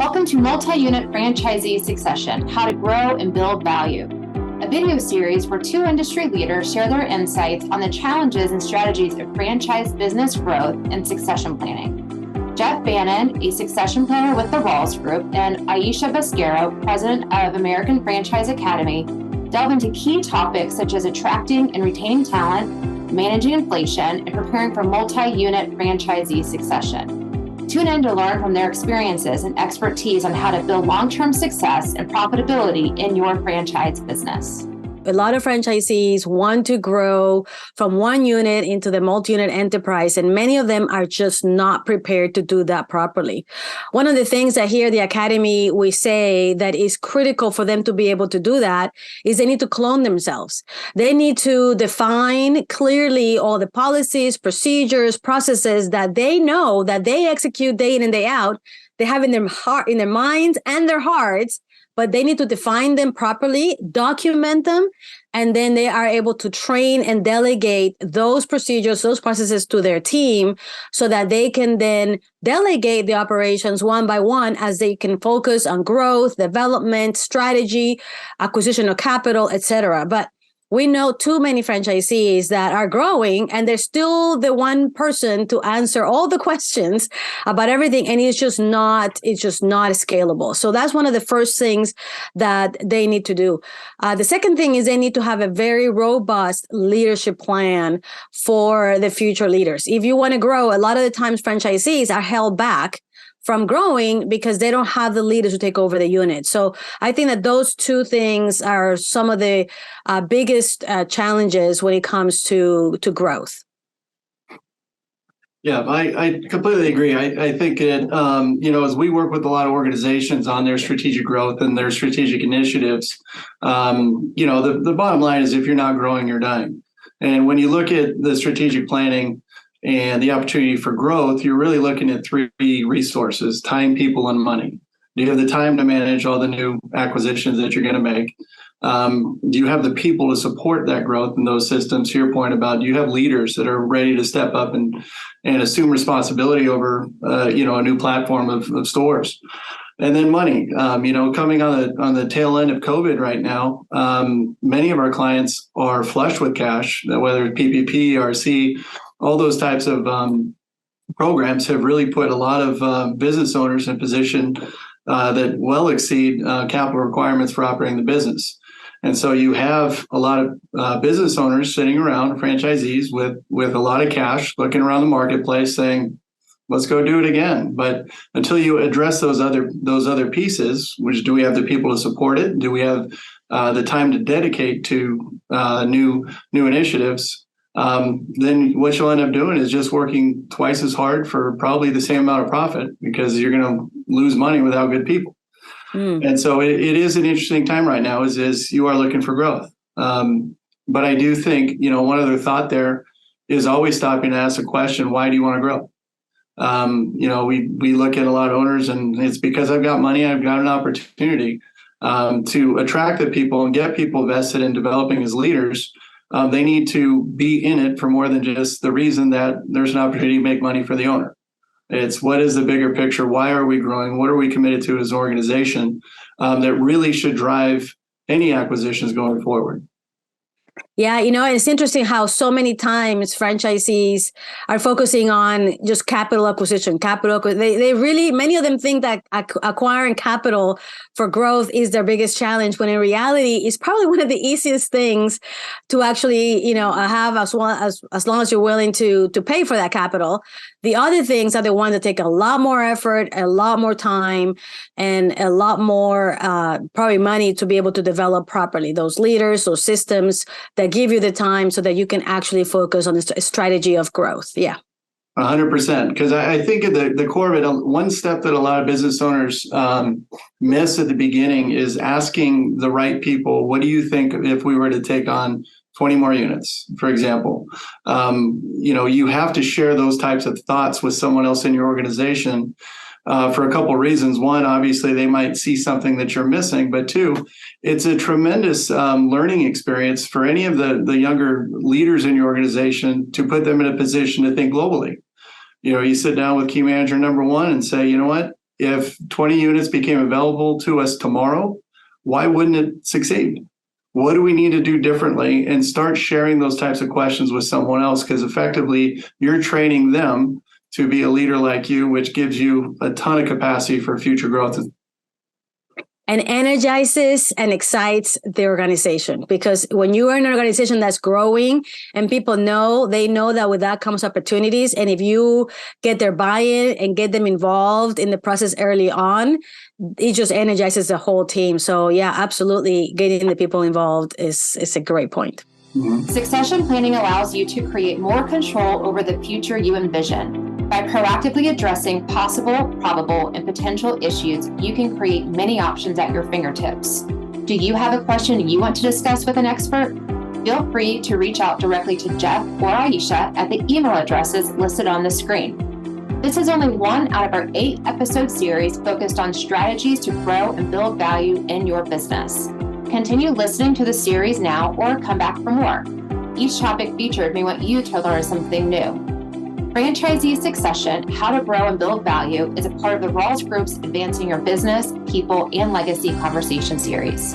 Welcome to Multi-Unit Franchisee Succession, How to Grow and Build Value, a video series where two industry leaders share their insights on the challenges and strategies of franchise business growth and succession planning. Jeff Bannon, a succession planner with the Rawls Group, and Aicha Bascaro, president of American Franchise Academy, delve into key topics such as attracting and retaining talent, managing inflation, and preparing for multi-unit franchisee succession. Tune in to learn from their experiences and expertise on how to build long-term success and profitability in your franchise business. A lot of franchisees want to grow from one unit into the multi-unit enterprise, and many of them are just not prepared to do that properly. One of the things that here at the Academy we say that is critical for them to be able to do that is they need to clone themselves. They need to define clearly all the policies, procedures, processes that they know that they execute day in and day out. They have in their heart, in their minds and their hearts, but they need to define them properly, document them, and then they are able to train and delegate those procedures, those processes to their team so that they can then delegate the operations one by one as they can focus on growth, development, strategy, acquisition of capital, etc. But we know too many franchisees that are growing and they're still the one person to answer all the questions about everything. And it's just not scalable. So that's one of the first things that they need to do. The second thing is they need to have a very robust leadership plan for the future leaders. If you want to grow, a lot of the times franchisees are held back from growing because they don't have the leaders to take over the unit. So I think that those two things are some of the biggest challenges when it comes to growth. Yeah, I completely agree. I think it, as we work with a lot of organizations on their strategic growth and their strategic initiatives, the bottom line is if you're not growing, you're dying. And when you look at the strategic planning and the opportunity for growth, you're really looking at three resources: time, people, and money. Do you have the time to manage all the new acquisitions that you're going to make? Do you have the people to support that growth in those systems? To your point about, do you have leaders that are ready to step up and assume responsibility over, a new platform of stores? And then money, coming on the tail end of COVID right now, many of our clients are flush with cash, whether it's PPP, RC, all those types of programs have really put a lot of business owners in a position that well exceed capital requirements for operating the business. And so you have a lot of business owners sitting around, franchisees with a lot of cash, looking around the marketplace saying, let's go do it again. But until you address those other pieces, which, do we have the people to support it? Do we have the time to dedicate to new initiatives? Then what you'll end up doing is just working twice as hard for probably the same amount of profit, because you're going to lose money without good people. And so it is an interesting time right now as you are looking for growth. But I do think, one other thought there is always stopping to ask the question, why do you want to grow? We look at a lot of owners and it's because I've got money, I've got an opportunity to attract the people and get people vested in developing as leaders. They need to be in it for more than just the reason that there's an opportunity to make money for the owner. It's what is the bigger picture? Why are we growing? What are we committed to as an organization that really should drive any acquisitions going forward? Yeah, it's interesting how so many times franchisees are focusing on just capital acquisition. They really, many of them think that acquiring capital for growth is their biggest challenge, when in reality, it's probably one of the easiest things to actually, have as long as you're willing to pay for that capital. The other things are the ones that take a lot more effort, a lot more time, and a lot more probably money to be able to develop properly. Those leaders, those systems that give you the time so that you can actually focus on the strategy of growth. Yeah. 100%. Because I think at the core of it, one step that a lot of business owners miss at the beginning is asking the right people, what do you think if we were to take on 20 more units, for example? You have to share those types of thoughts with someone else in your organization for a couple of reasons. One, obviously, they might see something that you're missing. But two, it's a tremendous learning experience for any of the younger leaders in your organization to put them in a position to think globally. You sit down with key manager number one and say, you know what? If 20 units became available to us tomorrow, why wouldn't it succeed? What do we need to do differently? And start sharing those types of questions with someone else, because effectively you're training them to be a leader like you, which gives you a ton of capacity for future growth. And energizes and excites the organization, because when you are in an organization that's growing and people know, they know that with that comes opportunities. And if you get their buy-in and get them involved in the process early on, it just energizes the whole team. So yeah, absolutely. Getting the people involved is a great point. Mm-hmm. Succession planning allows you to create more control over the future you envision. By proactively addressing possible, probable, and potential issues, you can create many options at your fingertips. Do you have a question you want to discuss with an expert? Feel free to reach out directly to Jeff or Aicha at the email addresses listed on the screen. This is only one out of our 8-episode series focused on strategies to grow and build value in your business. Continue listening to the series now or come back for more. Each topic featured may want you to learn something new. Franchisee Succession, How to Grow and Build Value is a part of the Rawls Group's Advancing Your Business, People, and Legacy Conversation series.